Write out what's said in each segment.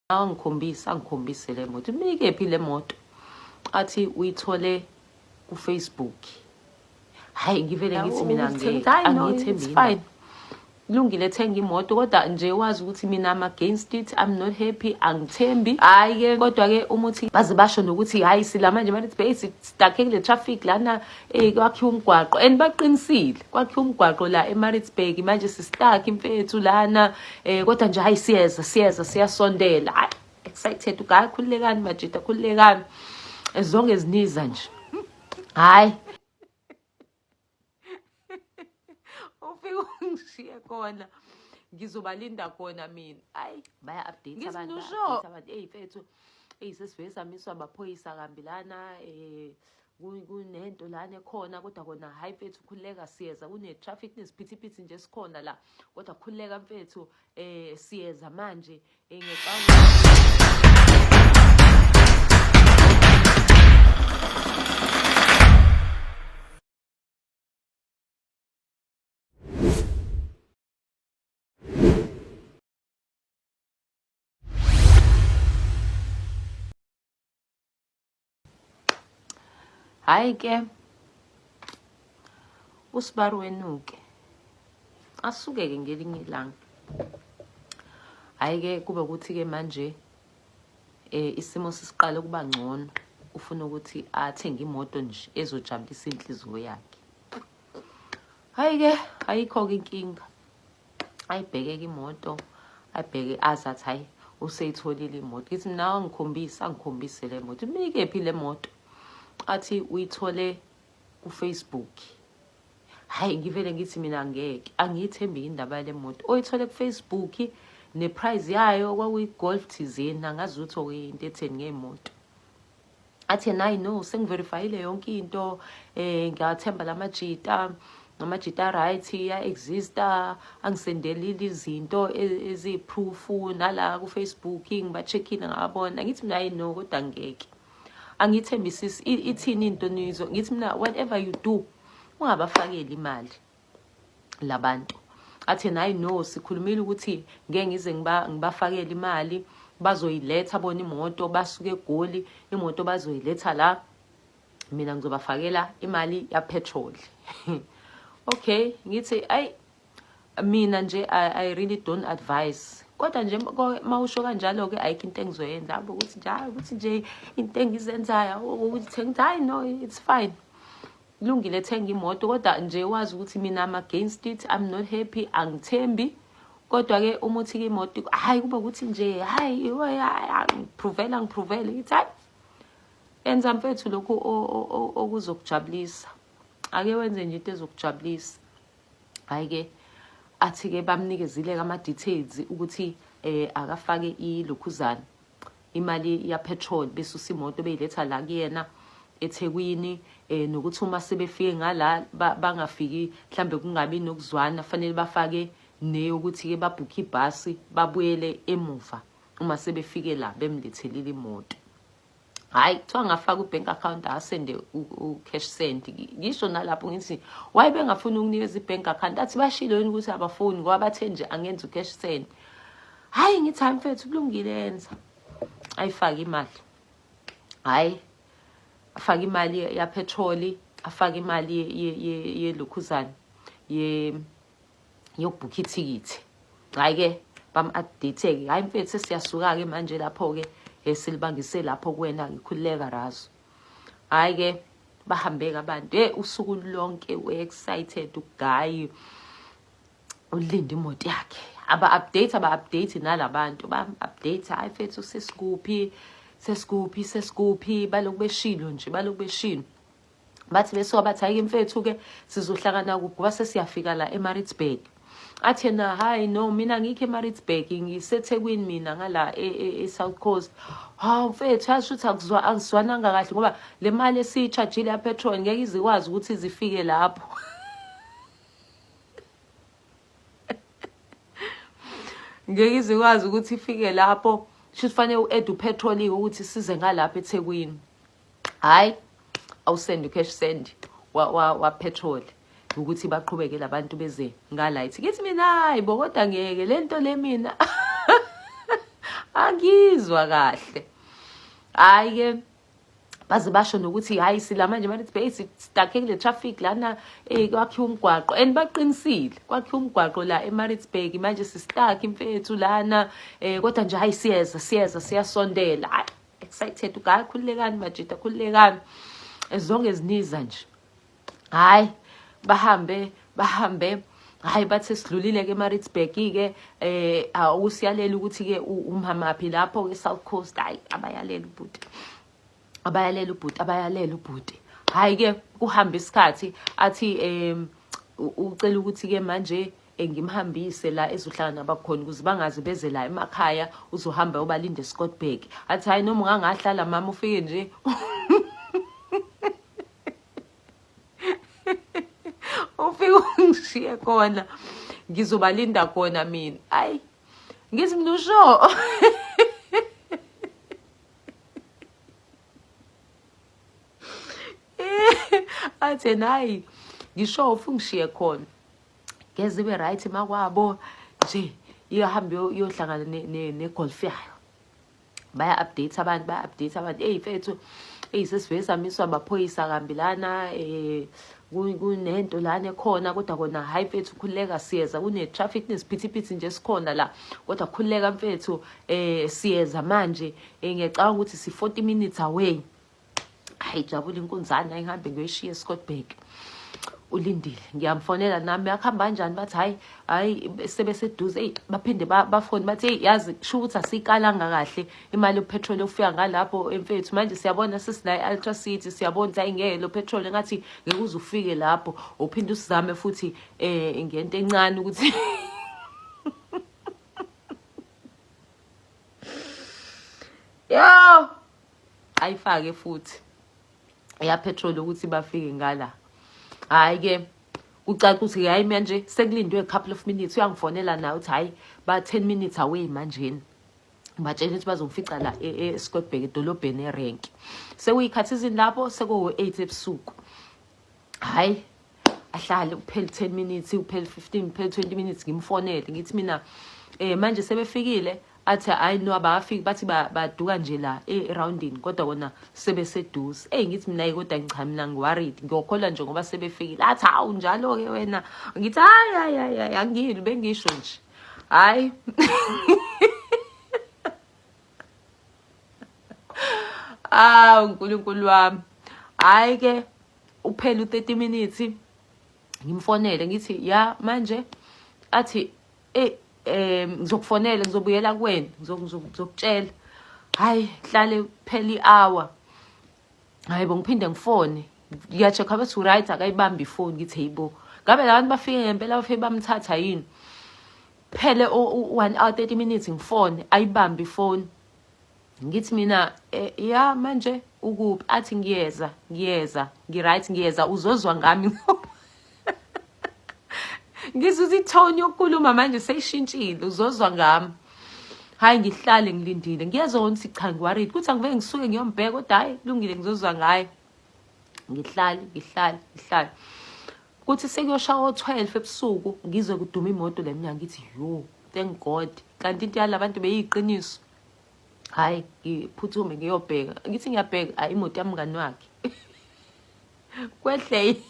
Angikhombise le moto. Mikephi le moto? Athi uyithole ku-Facebook. Hayi ngivele ngithi mina angiyithembi fine. Lungile thenga imoto kodwa nje wazi ukuthi mina am against it, I'm not happy, angithembi. Hayi ke kodwa ke umuthi baze basho nokuthi hayi sila manje Maritzburg stuck kule traffic lana kwakhiwa umgwaqo and baqinisile kwakhiwa umgwaqo la eMaritzburg manje sistuck imfethu lana kodwa nje hayi siyasondela. Hayi excited ugayi khululekani majita khululekani ezonke eziniza nje. Hayi ufike ungishiye khona ngizobalinda khona mina. Hayi baya update abantu mfethu sesive samiswa amaphoyisa kambilana kunento lana ekhona kodwa kona hayi mfethu khululeka siyeza kune traffic nesiphithiphithi nje sikhona la kodwa khululeka mfethu siyeza manje hayi ke uSibaru wenuke asuke ke ngelinye ilanga. Hayi ke kube ukuthi ke manje isimo sisiqala kuba ngcono ufuna ukuthi athenge imoto nje ezojabulisa inhliziyo yakhe. Hayi ke ayikho inkinga ayibheke imoto ayibheke azathi hayi useyitholile imoto. Ngithi mina angikhombise le moto. Mikephi le moto? Athi uyithole ku-Facebook. Hayi ngivele ngithi mina angiyithembi indaba le moto. Oyithole ku-Facebook neprice yayo kwakuyi-Golf thizeni angazi ukuthi okuyinto etheni ngemoto. Athi nayi no sengiverifyile yonke into ngiyathemba amajita right ya-exista angisendelile izinto eziyi-proof nala ku-Facebook ngiba-checkile ngabona. Ngithi mina hayi no kodwa ngeke angithembisisi ithini into nizo. Ngithi mina whatever you do ungabafakeli imali labantu. Athi nayi no sikhulumile ukuthi ngeke ngize ngibafakele imali bazoyiletha bona imoto basuke eGoli imoto bazoyiletha la mina ngizobafakela imali ya petrol. Okay ngithi ay mina nje I really don't advise kodwa nje mawusho kanjalo ke ayikho into engizoyenza ukuthi nje into engizenzayo ukuthi thenga hayi no it's fine. Lungile thenga imoto kodwa nje wazi ukuthi mina am against it, I'm not happy, angithembi. Kodwa ke umuthi ke imoto hayi kuba ukuthi nje hayi ngiprovela ngithi hayi enza mfethu lokho okuzokujabulisa. Ake wenze nje into ezokujabulisa. Hayi ke athi ke bamnikezile ama details ukuthi akafake ilokhuzana imali ya petrol bese usimoto beyiletha la kuyena eThekwini nokuthi uma sebefike ngala bangafiki mhlambe kungabi nokuzwana fanele bafake neyokuthi ke babhukhe ibhasi babuyele emuva uma sebefike la bemlethelile imoto. Hayi kuthiwa ngafaka ubank account asende u-cash send. Ngisho nalapho ngithi why bengafuni ukunikeza ibank account athi bashilo yini ukuthi abafuni ngoba bathe nje angenza u-cash send. Hayi ngithi hayi mfethu kulungile yenza ayifake imali. Hayi afake imali ya petrol afake imali yelokhuzana yokubhukha ithikithi. Hayi ke bam update ke hayi mfethu siyasuka ke manje lapho ke esilibangise lapho kuwena ngikhululeka razo. Hayi ke bahambeka abantu usuku lonke we-excited ugayi ulinda imoto yakhe aba-update nalabantu ba-update hayi mfethu sesikuphi balokhu beshilo nje bathi besuka bathi hayi mfethu ke sizohlangana kuphi ngoba sesiyafika la eMaritzburg. Athi na hayi no mina ngikho eMaritzburg ngiseThekwini mina ngala eSouth Coast. Hawu mfethu yasho ukuthi angizwananga kahle ngoba le mali esiyichargeile ya petrol ngeke izikwazi ukuthi izifike lapho. Ngeke izikwazi ukuthi ifike lapho should fanele u-add upetrol ukuthi size ngalapha eThekwini. Hayi awusend cash send wa petrol ukuthi baqhubeke labantu beze ngalight. Ngithi mina hayi bo kodwa ngeke lento le mina angizwa kahle. Hayi ke baze basho nokuthi hayi sila manje Maritzburg stuck kule traffic lana kwakhiwa umgwaqo and baqinisile kwakhiwa umgwaqo la eMaritzburg manje sistuck imfethu lana kodwa nje hayi siyasondela. Hayi excited ugayi khulekani majida khulekani as long as niza nje. Hayi bahambe hayi bathi sidlulile ke eMaritzburg ke awusiyalela ukuthi ke umhamaphi lapho ke South Coast. Hayi abayalela ubhuti hayi ke kuhamba isikhathi athi ucela ukuthi ke manje ngimhambise la ezohlala nabakhona ukuze bangaze beze la emakhaya uzohamba ubalinde eScottburg. Athi hayi noma ungangahlala mama ufike nje ufike ungishiye khona ngizobalinda khona mina. Hayi ngithi mnusho athi nayi ngisho ufungishiye khona ngeze be right makwabo nje iyahambe iyohlangana negolf yayo. Baya update abantu mfethu sesiveza amiswa amaphoyisa kambilana kunento lana ekhona kodwa kona hayi mfethu khuleka siyeza kune traffic nesiphithiphithi nje sikhona la kodwa khuleka mfethu siyeza manje ngiyacabanga ukuthi si 40 minutes away. Hayi jabula inkunzana ayihambe ngiyoyishiya eScottburg. Ulindile ngiyamfonela nami yakhamba kanjani bathi hayi sebeseduze baphinde bafone bathi hey yazi sho ukuthi asikalanga kahle imali yepetrol ofika ngalapho emfethu manje siyabona sisila Ultra City siyabona ukuthi ayingeke lo petrol ngathi ngeke uze ufike lapho uphinde usizame futhi ngento encane ukuthi yo ayifake futhi ya petrol ukuthi bafike ngala. Hayi ke ucaca ukuthi hayi manje sekulindwe a couple of minutes uyangifonela nawe uthi hayi ba 10 minutes away manje batshela ukuthi bazongifica la eScottburg edolobheni eRank. Sekuyikhathizini lapho sekuwo 8 ebusuku. Hayi ahlale uphele 10 minutes uphele 15 uphele 20 minutes ngimfonele ngithi mina manje sebefikile. Athi hayi no abafiki bathi baduka nje la eroundini kodwa kona sebeseduze. Ngithi mina kodwa ngicha mina ngiworried ngiyokholwa nje ngoba sebefikile. Athi hawu njalo ke wena ngithi hayi angiyini bengisho nje hayi uNkulunkulu wami. Hayi ke uphele u30 minutes ngimfonele ngithi ya manje athi ngizokufonela ngizobuyela kuwena ngizokutshela. Hayi hlale phela i-hour. Hayi bongiphinde ngifone ngiyachecka bathi right akayibambi ifone ngithi heyibo ngabe labantu bafike ngempela bafike bamthatha yini. Phele 1 hour 30 minutes ngifone ayibambi ifone ngithi mina ya manje ukuphi. Athi ngiyeza ngiright ngiyeza uzozwa ngami ngizuthi tone yokukhuluma manje seyishintshile uzozwa ngami. Hayi ngihlale ngilindile ngiyezona ukuthi cha ngiworried kuthi angiveke ngisuke ngiyombheka kodwa hayi kulungile ngizozwa ngaye. Ngihlale kuthi sekuyoshawa 12 ebusuku ngizwe kuduma imoto leminyango ngithi yo thank God kanti into yalabantu beyiqiniso. Hayi ngiphuthume ngiyobheka ngithi ngiyabheka hayi imoto yami ngani wakhe kwehle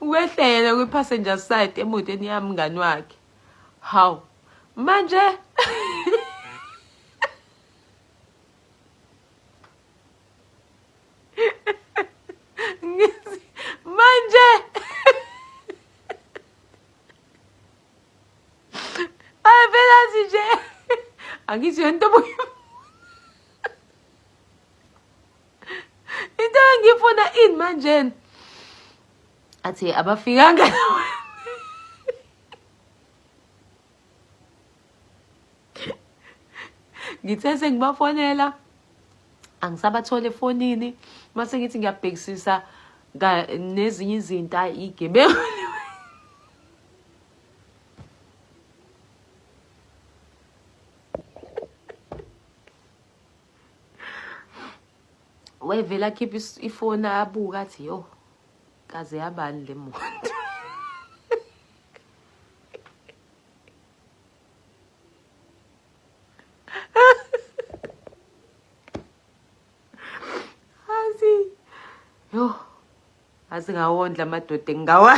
wehlele kwi-passenger side emotweni yami mngani wakhe. Hawu manje manje phela nje angithi into engifuna ini manje. Athi abafikanga ngithe sengibafonela angisabathole efonini mase ngithi ngiyabhekisisa nezinye izinto igebengu wevela khipha ifoni abuka athi yo kaze yabani le moto Yo, asingawondla amadoda engawa.